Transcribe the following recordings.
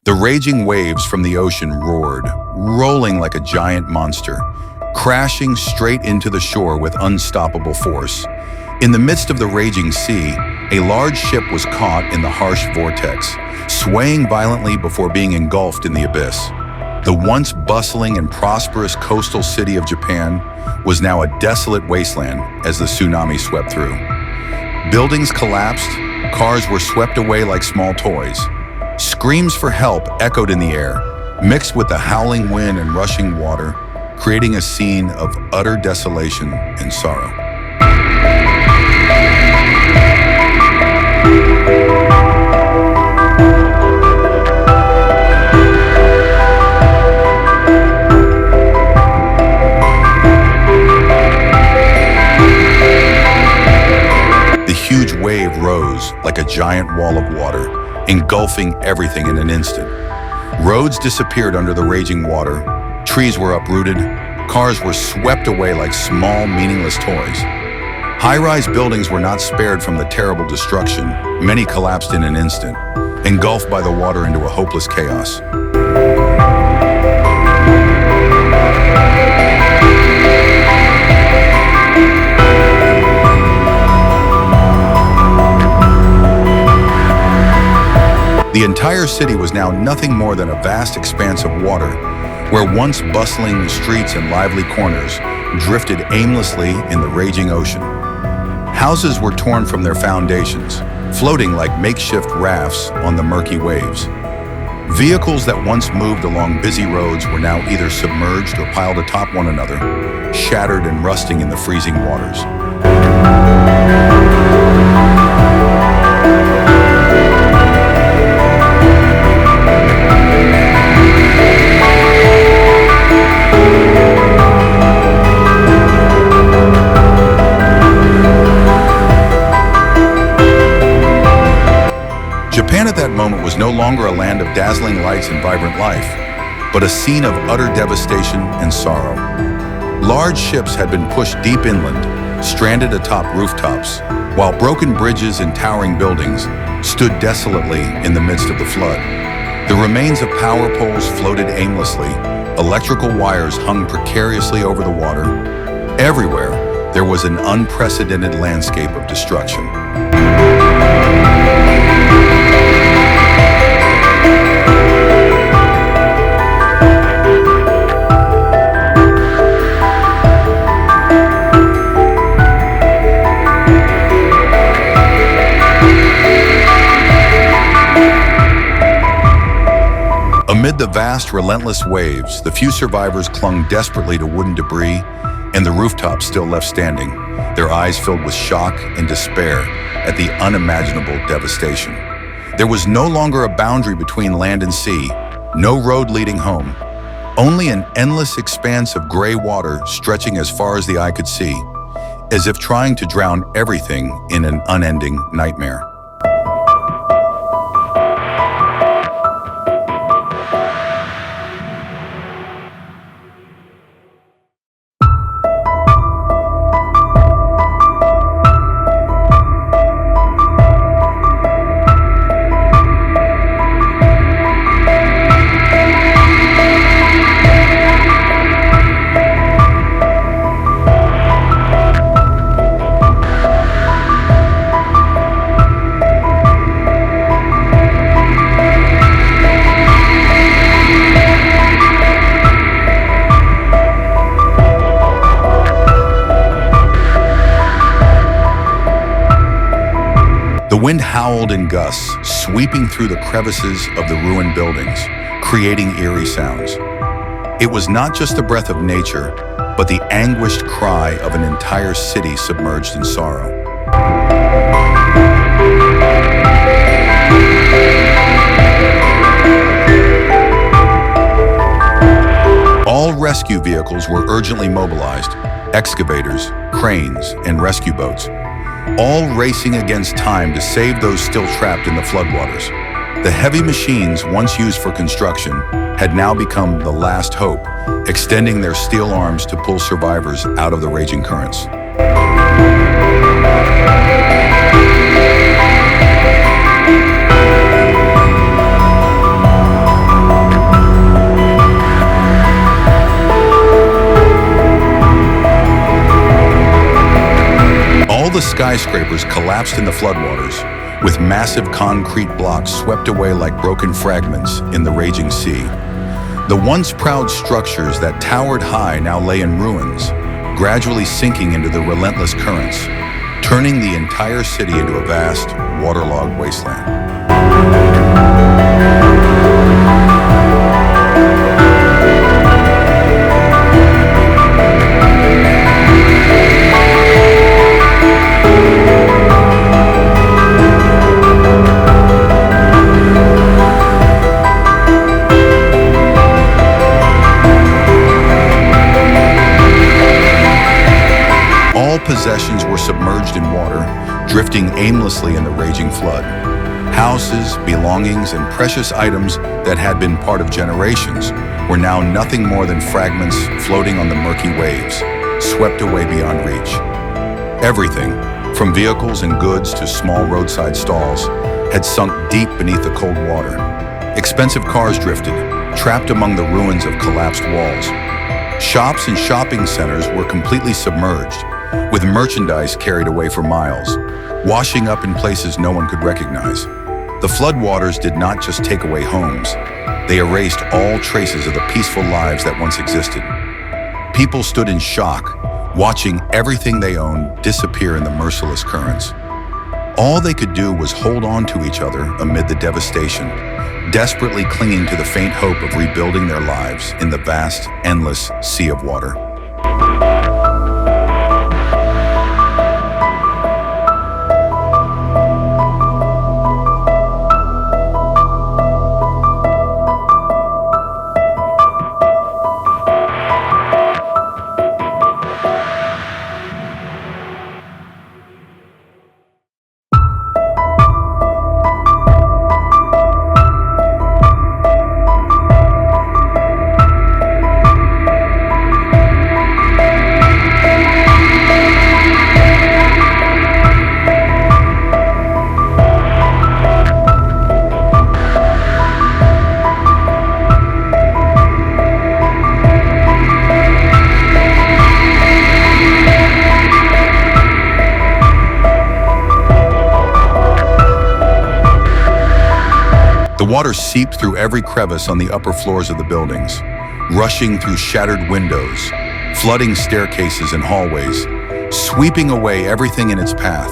The raging waves from the ocean roared, rolling like a giant monster, crashing straight into the shore with unstoppable force. In the midst of the raging sea, a large ship was caught in the harsh vortex, swaying violently before being engulfed in the abyss. The once bustling and prosperous coastal city of Japan was now a desolate wasteland as the tsunami swept through. Buildings collapsed, cars were swept away like small toys. Screams for help echoed in the air, mixed with the howling wind and rushing water, creating a scene of utter desolation and sorrow. The huge wave rose like a giant wall of water, engulfing everything in an instant. Roads disappeared under the raging water, trees were uprooted, cars were swept away like small, meaningless toys. High-rise buildings were not spared from the terrible destruction. Many collapsed in an instant, engulfed by the water into a hopeless chaos. The entire city was now nothing more than a vast expanse of water, where once bustling streets and lively corners drifted aimlessly in the raging ocean. Houses were torn from their foundations, floating like makeshift rafts on the murky waves. Vehicles that once moved along busy roads were now either submerged or piled atop one another, shattered and rusting in the freezing waters. Japan at that moment was no longer a land of dazzling lights and vibrant life, but a scene of utter devastation and sorrow. Large ships had been pushed deep inland, stranded atop rooftops, while broken bridges and towering buildings stood desolately in the midst of the flood. The remains of power poles floated aimlessly, electrical wires hung precariously over the water. Everywhere, there was an unprecedented landscape of destruction. Amid the vast, relentless waves, the few survivors clung desperately to wooden debris and the rooftops still left standing, their eyes filled with shock and despair at the unimaginable devastation. There was no longer a boundary between land and sea, no road leading home, only an endless expanse of gray water stretching as far as the eye could see, as if trying to drown everything in an unending nightmare. The wind howled in gusts, sweeping through the crevices of the ruined buildings, creating eerie sounds. It was not just the breath of nature, but the anguished cry of an entire city submerged in sorrow. All rescue vehicles were urgently mobilized, excavators, cranes, and rescue boats, all racing against time to save those still trapped in the floodwaters. The heavy machines once used for construction had now become the last hope, extending their steel arms to pull survivors out of the raging currents. Countless skyscrapers collapsed in the floodwaters, with massive concrete blocks swept away like broken fragments in the raging sea. The once proud structures that towered high now lay in ruins, gradually sinking into the relentless currents, turning the entire city into a vast, waterlogged wasteland. All possessions were submerged in water, drifting aimlessly in the raging flood. Houses, belongings, and precious items that had been part of generations were now nothing more than fragments floating on the murky waves, swept away beyond reach. Everything, from vehicles and goods to small roadside stalls, had sunk deep beneath the cold water. Expensive cars drifted, trapped among the ruins of collapsed walls. Shops and shopping centers were completely submerged, with merchandise carried away for miles, washing up in places no one could recognize. The floodwaters did not just take away homes, they erased all traces of the peaceful lives that once existed. People stood in shock, watching everything they owned disappear in the merciless currents. All they could do was hold on to each other amid the devastation, desperately clinging to the faint hope of rebuilding their lives in the vast, endless sea of water. The water seeped through every crevice on the upper floors of the buildings, rushing through shattered windows, flooding staircases and hallways, sweeping away everything in its path.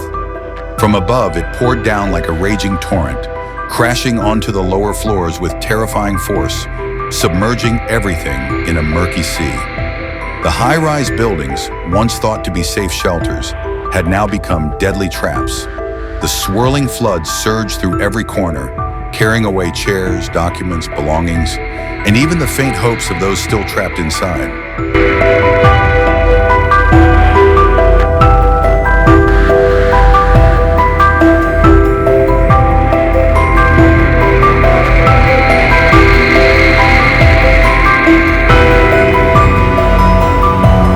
From above, it poured down like a raging torrent, crashing onto the lower floors with terrifying force, submerging everything in a murky sea. The high-rise buildings, once thought to be safe shelters, had now become deadly traps. The swirling flood surged through every corner, carrying away chairs, documents, belongings, and even the faint hopes of those still trapped inside.